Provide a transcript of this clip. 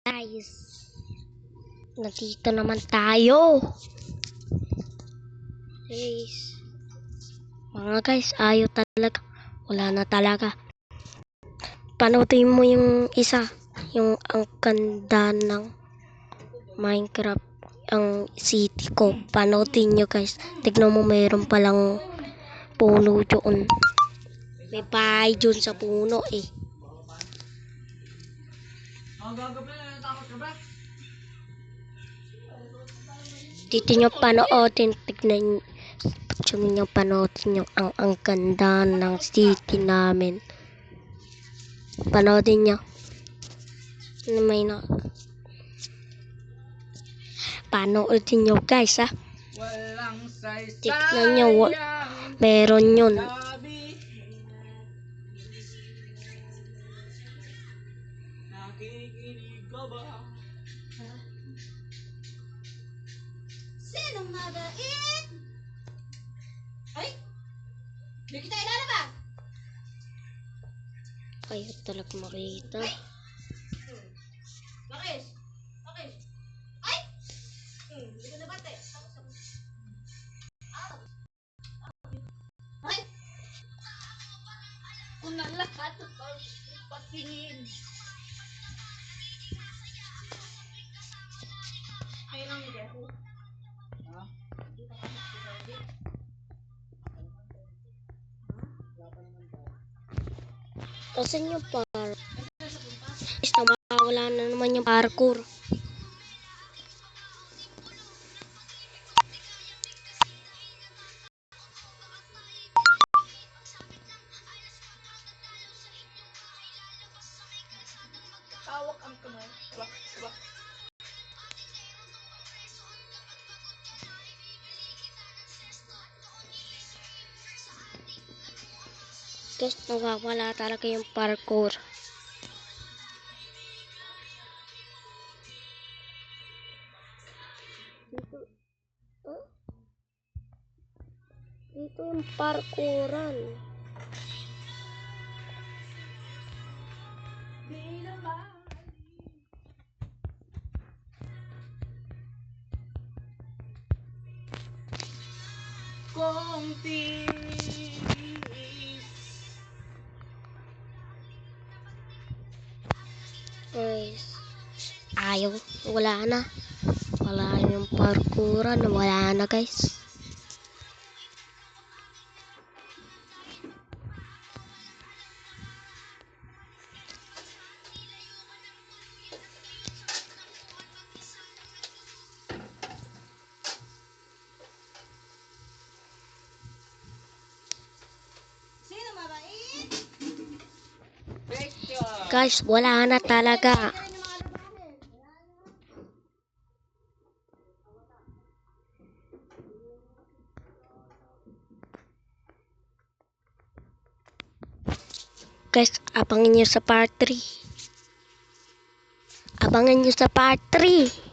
Guys, nandito naman tayo. Guys, mga guys, ayaw talaga. Wala na talaga. Panoodin mo yung isa, yung ang ganda ng Minecraft, ang city ko. Panoodin nyo guys. Tignan mo, mayroon palang puno doon. May bahay doon sa puno eh. Dito nyo panoodin, tignan nyo, panoodin nyo ang ganda ng city namin. Panoodin nyo. May na. Panoodin nyo guys ha. Tignan nyo, meron yun. Sinong mabait? Ay! Di kita ilalabas! Ayaw talaga makita. Bakit? Bakit? Ay! Hindi ko nabate. Ay! Kung nalakat, patingin. Ay lang, hindi ako. Ha? Asan yung parkour? Guys, nawawala na naman yung parkour. Hawak ang kamay. Wak, wak. Guys, nawawala talaga yung parkour. Dito yung parkouran. Kung tiis. Guys, ayaw. Wala na. Wala yung parkouran. Wala na guys. Sino mabait? Guys, wala na talaga. Guys, abangan nyo sa part 3. Abangan nyo sa part 3.